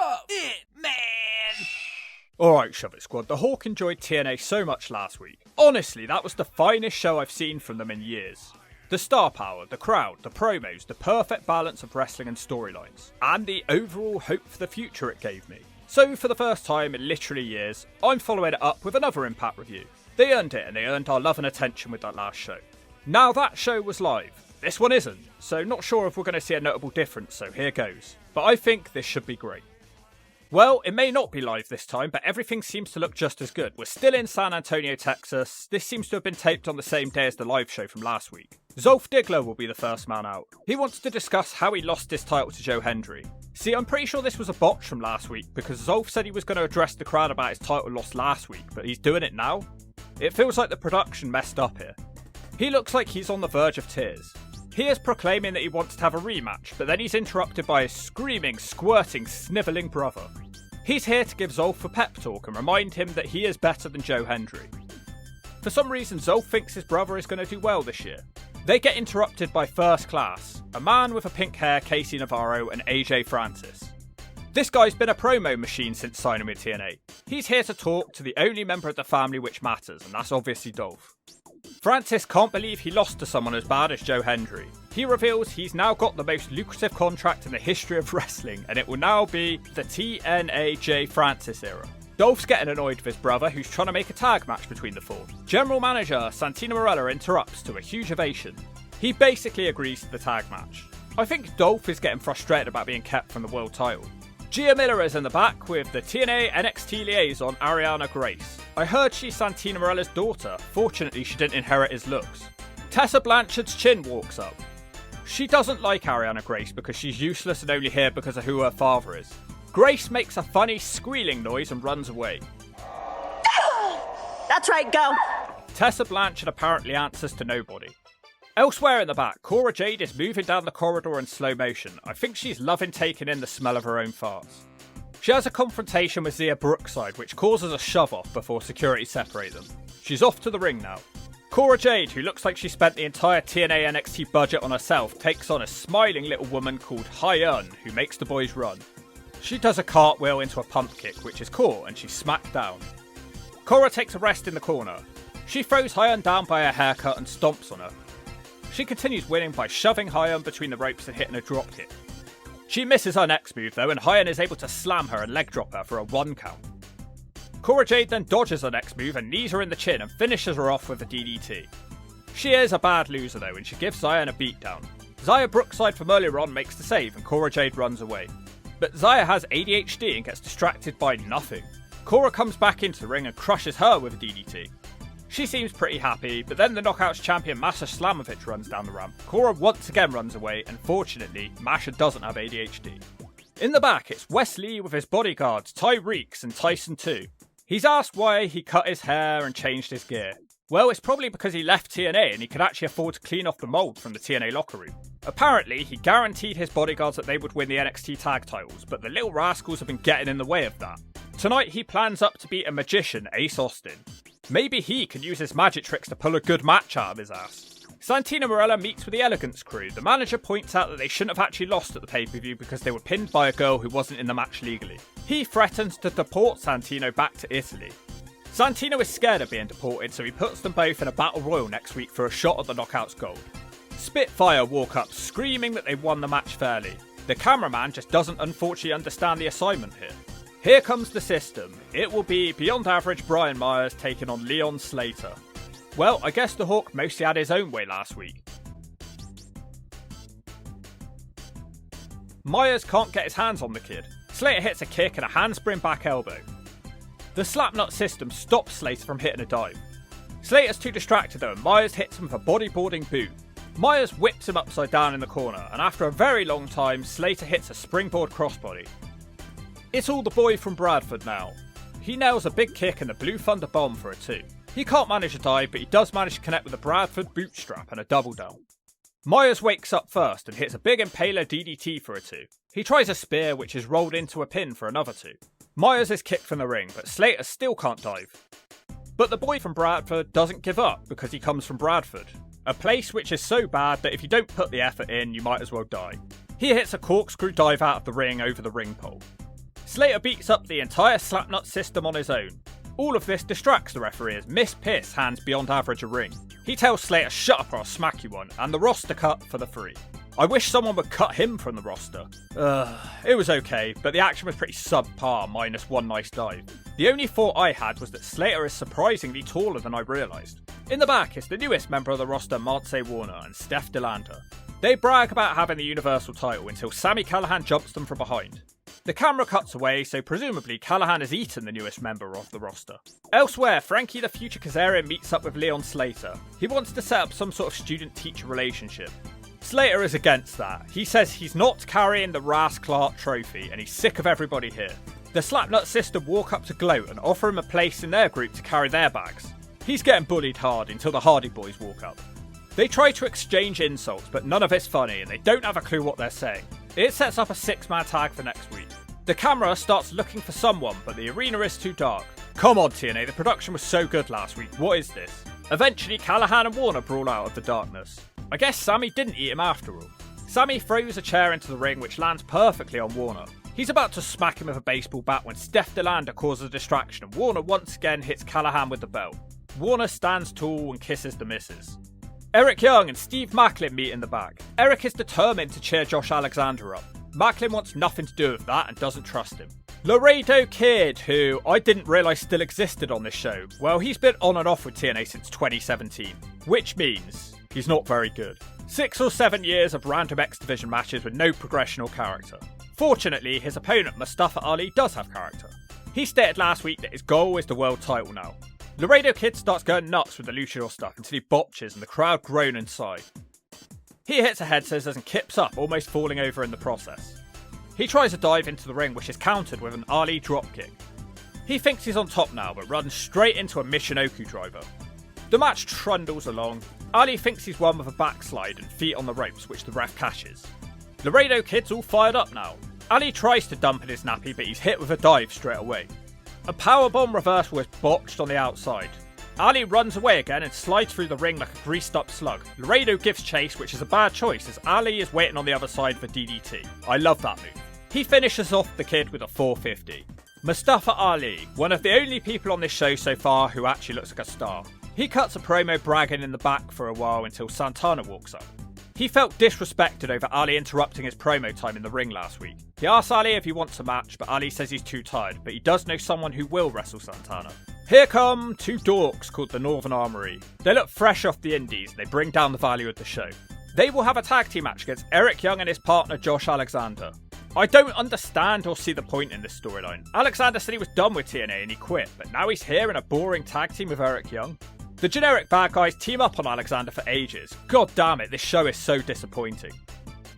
Shove it, man! Alright, Shove It Squad, the Hawk enjoyed TNA so much last week. Honestly, that was the finest show I've seen from them in years. The star power, the crowd, the promos, the perfect balance of wrestling and storylines, and the overall hope for the future it gave me. So for the first time in literally years, I'm following it up with another Impact review. They earned it, and they earned our love and attention with that last show. Now that show was live, this one isn't, so not sure if we're going to see a notable difference, so here goes. But I think this should be great. Well, it may not be live this time, but everything seems to look just as good. We're still in San Antonio, Texas. This seems to have been taped on the same day as the live show from last week. Ziggler will be the first man out. He wants to discuss how he lost his title to Joe Hendry. See, I'm pretty sure this was a botch from last week, because Zolf said he was going to address the crowd about his title loss last week, but he's doing it now? It feels like the production messed up here. He looks like he's on the verge of tears. He is proclaiming that he wants to have a rematch, but then he's interrupted by his screaming, squirting, snivelling brother. He's here to give Zolf a pep talk and remind him that he is better than Joe Hendry. For some reason, Zolf thinks his brother is going to do well this year. They get interrupted by First Class, a man with a pink hair, Casey Navarro, and AJ Francis. This guy's been a promo machine since signing with TNA. He's here to talk to the only member of the family which matters, and that's obviously Dolph. Francis can't believe he lost to someone as bad as Joe Hendry. He reveals he's now got the most lucrative contract in the history of wrestling, and it will now be the TNA J Francis era. Dolph's getting annoyed with his brother, who's trying to make a tag match between the four. General Manager Santino Marella interrupts to a huge ovation. He basically agrees to the tag match. I think Dolph is getting frustrated about being kept from the world title. Gia Miller is in the back with the TNA NXT liaison Ariana Grace. I heard she's Santino Marella's daughter. Fortunately, she didn't inherit his looks. Tessa Blanchard's chin walks up. She doesn't like Ariana Grace because she's useless and only here because of who her father is. Grace makes a funny squealing noise and runs away. That's right, go! Tessa Blanchard apparently answers to nobody. Elsewhere in the back, Cora Jade is moving down the corridor in slow motion. I think she's loving taking in the smell of her own farts. She has a confrontation with Zia Brookside, which causes a shove-off before security separate them. She's off to the ring now. Cora Jade, who looks like she spent the entire TNA NXT budget on herself, takes on a smiling little woman called Hyun, who makes the boys run. She does a cartwheel into a pump kick, which is caught, and she's smacked down. Cora takes a rest in the corner. She throws Hyun down by her haircut and stomps on her. She continues winning by shoving Hyun between the ropes and hitting a drop kick. She misses her next move though, and Hyun is able to slam her and leg drop her for a 1 count. Cora Jade then dodges her next move and knees her in the chin and finishes her off with a DDT. She is a bad loser though, and she gives Zia a beatdown. Zia Brookside from earlier on makes the save and Cora Jade runs away. But Zia has ADHD and gets distracted by nothing. Cora comes back into the ring and crushes her with a DDT. She seems pretty happy, but then the Knockouts champion Masha Slamovich runs down the ramp. Cora once again runs away, and fortunately, Masha doesn't have ADHD. In the back, it's Wesley with his bodyguards, Ty Reeks and Tyson 2. He's asked why he cut his hair and changed his gear. Well, it's probably because he left TNA and he could actually afford to clean off the mould from the TNA locker room. Apparently, he guaranteed his bodyguards that they would win the NXT tag titles, but the little rascals have been getting in the way of that. Tonight, he plans up to beat a magician, Ace Austin. Maybe he can use his magic tricks to pull a good match out of his ass. Santino Marella meets with the Elegance crew. The manager points out that they shouldn't have actually lost at the pay-per-view because they were pinned by a girl who wasn't in the match legally. He threatens to deport Santino back to Italy. Santino is scared of being deported, so he puts them both in a battle royal next week for a shot at the Knockouts gold. Spitfire walk up, screaming that they've won the match fairly. The cameraman just doesn't unfortunately understand the assignment here. Here comes the system. It will be beyond average Brian Myers taking on Leon Slater. Well, I guess the Hawk mostly had his own way last week. Myers can't get his hands on the kid. Slater hits a kick and a handspring back elbow. The slapnut system stops Slater from hitting a dive. Slater's too distracted though, and Myers hits him with a bodyboarding boot. Myers whips him upside down in the corner, and after a very long time, Slater hits a springboard crossbody. It's all the boy from Bradford now. He nails a big kick and the Blue Thunder Bomb for a 2. He can't manage a dive, but he does manage to connect with a Bradford bootstrap and a double down. Myers wakes up first and hits a big Impaler DDT for a 2. He tries a spear, which is rolled into a pin for another 2. Myers is kicked from the ring, but Slater still can't dive. But the boy from Bradford doesn't give up because he comes from Bradford, a place which is so bad that if you don't put the effort in, you might as well die. He hits a corkscrew dive out of the ring over the ring pole. Slater beats up the entire Slapnut system on his own. All of this distracts the referee as Miss Piss hands beyond average a ring. He tells Slater shut up or I'll smack you one, and the roster cut for the free. I wish someone would cut him from the roster. It was okay, but the action was pretty subpar minus one nice dive. The only thought I had was that Slater is surprisingly taller than I realised. In the back is the newest member of the roster, Monte Warner and Steph DeLander. They brag about having the Universal title until Sami Callihan jumps them from behind. The camera cuts away, so presumably Callihan has eaten the newest member of the roster. Elsewhere, Frankie the Future Kazarian meets up with Leon Slater. He wants to set up some sort of student-teacher relationship. Slater is against that. He says he's not carrying the Ras Clark trophy and he's sick of everybody here. The Slapnut system walk up to gloat and offer him a place in their group to carry their bags. He's getting bullied hard until the Hardy Boys walk up. They try to exchange insults, but none of it's funny and they don't have a clue what they're saying. It sets up a 6-man tag for next week. The camera starts looking for someone, but the arena is too dark. Come on TNA, the production was so good last week, what is this? Eventually Callihan and Warner brawl out of the darkness. I guess Sami didn't eat him after all. Sami throws a chair into the ring which lands perfectly on Warner. He's about to smack him with a baseball bat when Steph DeLander causes a distraction and Warner once again hits Callihan with the belt. Warner stands tall and kisses the missus. Eric Young and Steve Macklin meet in the back. Eric is determined to cheer Josh Alexander up. Macklin wants nothing to do with that and doesn't trust him. Laredo Kid, who I didn't realise still existed on this show, well, he's been on and off with TNA since 2017, which means he's not very good. 6 or 7 years of random X Division matches with no progression or character. Fortunately, his opponent Mustafa Ali does have character. He stated last week that his goal is the world title now. Laredo Kid starts going nuts with the luchador stuff until he botches and the crowd groan inside. He hits a head scissors and kips up, almost falling over in the process. He tries a dive into the ring which is countered with an Ali dropkick. He thinks he's on top now but runs straight into a Michinoku driver. The match trundles along. Ali thinks he's won with a backslide and feet on the ropes which the ref cashes. Laredo Kid's all fired up now. Ali tries to dump in his nappy but he's hit with a dive straight away. A powerbomb reversal is botched on the outside. Ali runs away again and slides through the ring like a greased up slug. Laredo gives chase, which is a bad choice as Ali is waiting on the other side for DDT. I love that move. He finishes off the Kid with a 450. Mustafa Ali, one of the only people on this show so far who actually looks like a star. He cuts a promo bragging in the back for a while until Santana walks up. He felt disrespected over Ali interrupting his promo time in the ring last week. He asks Ali if he wants a match, but Ali says he's too tired, but he does know someone who will wrestle Santana. Here come two dorks called the Northern Armory. They look fresh off the indies and they bring down the value of the show. They will have a tag team match against Eric Young and his partner Josh Alexander. I don't understand or see the point in this storyline. Alexander said he was done with TNA and he quit, but now he's here in a boring tag team with Eric Young. The generic bad guys team up on Alexander for ages. God damn it, this show is so disappointing.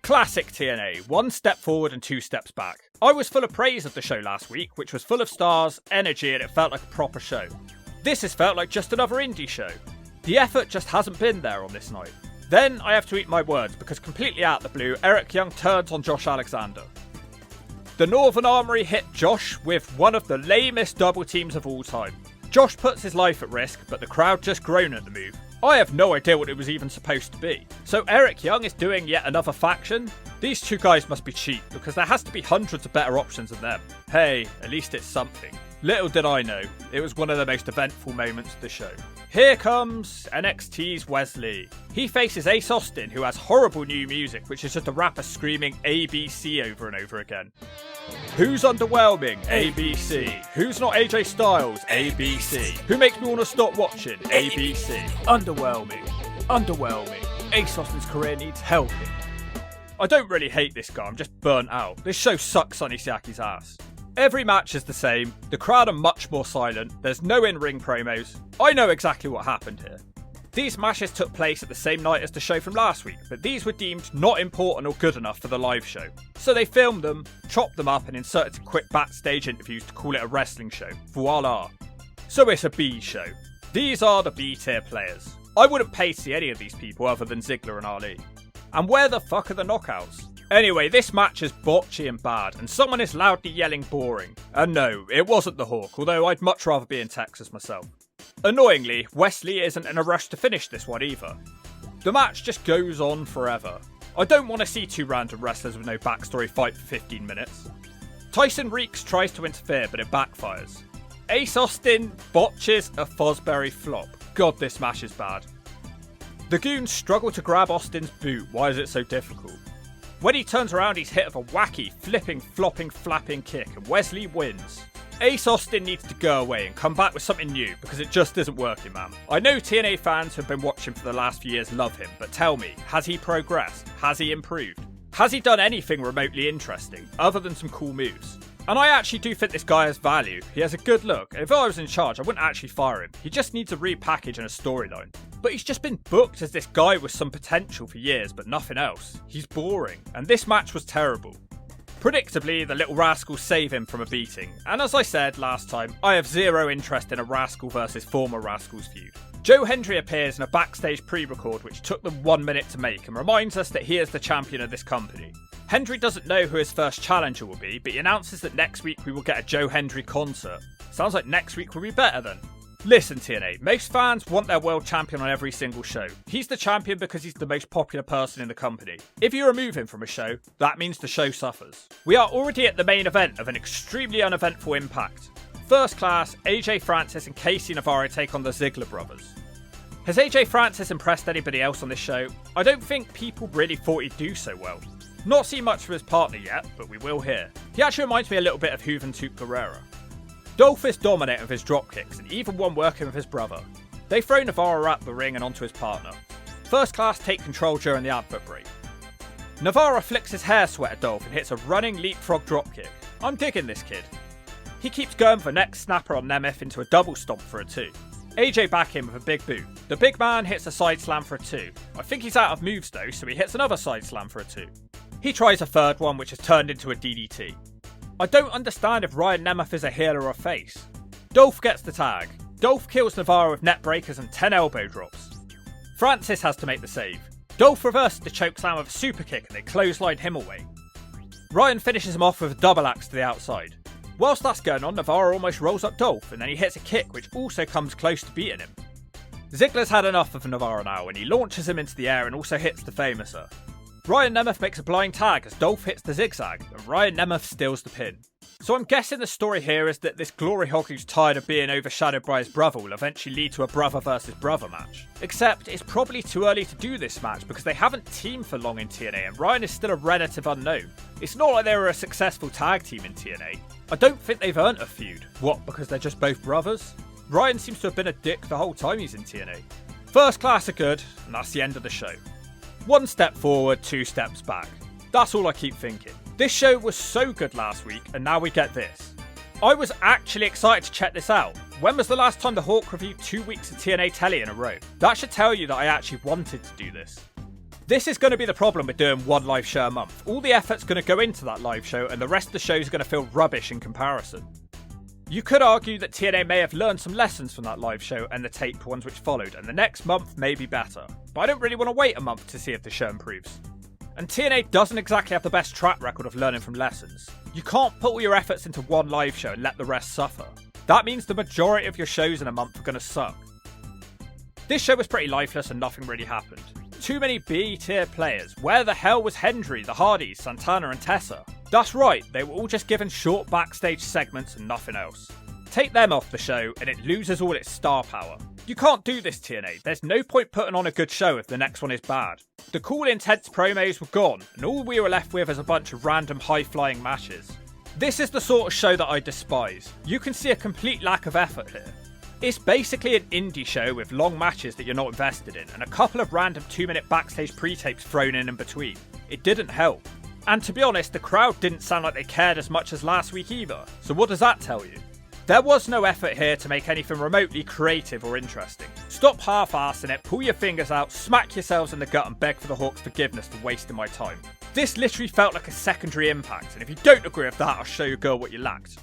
Classic TNA, 1 step forward and 2 steps back. I was full of praise of the show last week, which was full of stars, energy, and it felt like a proper show. This has felt like just another indie show. The effort just hasn't been there on this night. Then I have to eat my words because completely out of the blue, Eric Young turns on Josh Alexander. The Northern Armory hit Josh with one of the lamest double teams of all time. Josh puts his life at risk, but the crowd just groan at the move. I have no idea what it was even supposed to be. So Eric Young is doing yet another faction? These two guys must be cheap, because there has to be hundreds of better options than them. Hey, at least it's something. Little did I know, it was one of the most eventful moments of the show. Here comes NXT's Wesley. He faces Ace Austin, who has horrible new music, which is just a rapper screaming ABC over and over again. Who's underwhelming? ABC. Who's not AJ Styles? ABC. Who makes me want to stop watching? ABC. Underwhelming. Underwhelming. Ace Austin's career needs helping. I don't really hate this guy, I'm just burnt out. This show sucks Sonny Siaki's ass. Every match is the same, the crowd are much more silent, there's no in-ring promos. I know exactly what happened here. These matches took place at the same night as the show from last week, but these were deemed not important or good enough for the live show. So they filmed them, chopped them up and inserted some quick backstage interviews to call it a wrestling show. Voila. So it's a B show. These are the B-tier players. I wouldn't pay to see any of these people other than Ziggler and Ali. And where the fuck are the knockouts? Anyway, this match is botchy and bad, and someone is loudly yelling boring. And no, it wasn't the Hawk, although I'd much rather be in Texas myself. Annoyingly, Wesley isn't in a rush to finish this one either. The match just goes on forever. I don't want to see two random wrestlers with no backstory fight for 15 minutes. Tyson Reeks tries to interfere, but it backfires. Ace Austin botches a Fosbury flop. God, this match is bad. The Goons struggle to grab Austin's boot. Why is it so difficult? When he turns around, he's hit with a wacky, flipping, flopping, flapping kick, and Wesley wins. Ace Austin needs to go away and come back with something new, because it just isn't working, man. I know TNA fans who have been watching for the last few years love him, but tell me, has he progressed? Has he improved? Has he done anything remotely interesting, other than some cool moves? And I actually do think this guy has value. He has a good look. If I was in charge, I wouldn't actually fire him. He just needs a repackage and a storyline. But he's just been booked as this guy with some potential for years, but nothing else. He's boring. And this match was terrible. Predictably, the little rascals save him from a beating. And as I said last time, I have zero interest in a Rascal versus former Rascals feud. Joe Hendry appears in a backstage pre-record which took them 1 minute to make and reminds us that he is the champion of this company. Hendry doesn't know who his first challenger will be, but he announces that next week we will get a Joe Hendry concert. Sounds like next week will be better then. Listen TNA, most fans want their world champion on every single show. He's the champion because he's the most popular person in the company. If you remove him from a show, that means the show suffers. We are already at the main event of an extremely uneventful Impact. First Class, AJ Francis and Casey Navarro take on the Ziggler brothers. Has AJ Francis impressed anybody else on this show? I don't think people really thought he'd do so well. Not seen much from his partner yet, but we will hear. He actually reminds me a little bit of Juventud Guerrera. Dolph is dominant with his dropkicks and even one working with his brother. They throw Navarro at the ring and onto his partner. First Class take control during the advert break. Navarro flicks his hair sweat at Dolph and hits a running leapfrog dropkick. I'm digging this kid. He keeps going for neck snapper on Nemeth into a double stomp for a 2. AJ back in with a big boot. The big man hits a side slam for a 2. I think he's out of moves though, so he hits another side slam for a 2. He tries a third one which has turned into a DDT. I don't understand if Ryan Nemeth is a heel or a face. Dolph gets the tag. Dolph kills Navarro with net breakers and 10 elbow drops. Francis has to make the save. Dolph reverses the chokeslam with a super kick and they clothesline him away. Ryan finishes him off with a double axe to the outside. Whilst that's going on, Navarro almost rolls up Dolph and then he hits a kick which also comes close to beating him. Ziggler's had enough of Navarro now and he launches him into the air and also hits the Famouser. Ryan Nemeth makes a blind tag as Dolph hits the zigzag and Ryan Nemeth steals the pin. So I'm guessing the story here is that this glory hog who's tired of being overshadowed by his brother will eventually lead to a brother versus brother match. Except it's probably too early to do this match because they haven't teamed for long in TNA and Ryan is still a relative unknown. It's not like they were a successful tag team in TNA. I don't think they've earned a feud. What, because they're just both brothers? Ryan seems to have been a dick the whole time he's in TNA. First Class are good, and that's the end of the show. 1 step forward, 2 steps back. That's all I keep thinking. This show was so good last week, and now we get this. I was actually excited to check this out. When was the last time the Hawk reviewed 2 weeks of TNA telly in a row? That should tell you that I actually wanted to do this. This is going to be the problem with doing one live show a month. All the effort's going to go into that live show, and the rest of the show is going to feel rubbish in comparison. You could argue that TNA may have learned some lessons from that live show and the taped ones which followed, and the next month may be better. But I don't really want to wait a month to see if the show improves. And TNA doesn't exactly have the best track record of learning from lessons. You can't put all your efforts into one live show and let the rest suffer. That means the majority of your shows in a month are going to suck. This show was pretty lifeless and nothing really happened. Too many B-tier players. Where the hell was Hendry, the Hardys, Santana and Tessa? That's right, they were all just given short backstage segments and nothing else. Take them off the show and it loses all its star power. You can't do this, TNA. There's no point putting on a good show if the next one is bad. The cool intense promos were gone and all we were left with is a bunch of random high-flying matches. This is the sort of show that I despise. You can see a complete lack of effort here. It's basically an indie show with long matches that you're not invested in and a couple of random 2-minute backstage pre-tapes thrown in between. It didn't help. And to be honest, the crowd didn't sound like they cared as much as last week either. So what does that tell you? There was no effort here to make anything remotely creative or interesting. Stop half-assing it, pull your fingers out, smack yourselves in the gut and beg for the Hawks' forgiveness for wasting my time. This literally felt like a secondary Impact, and if you don't agree with that, I'll show your girl what you lacked.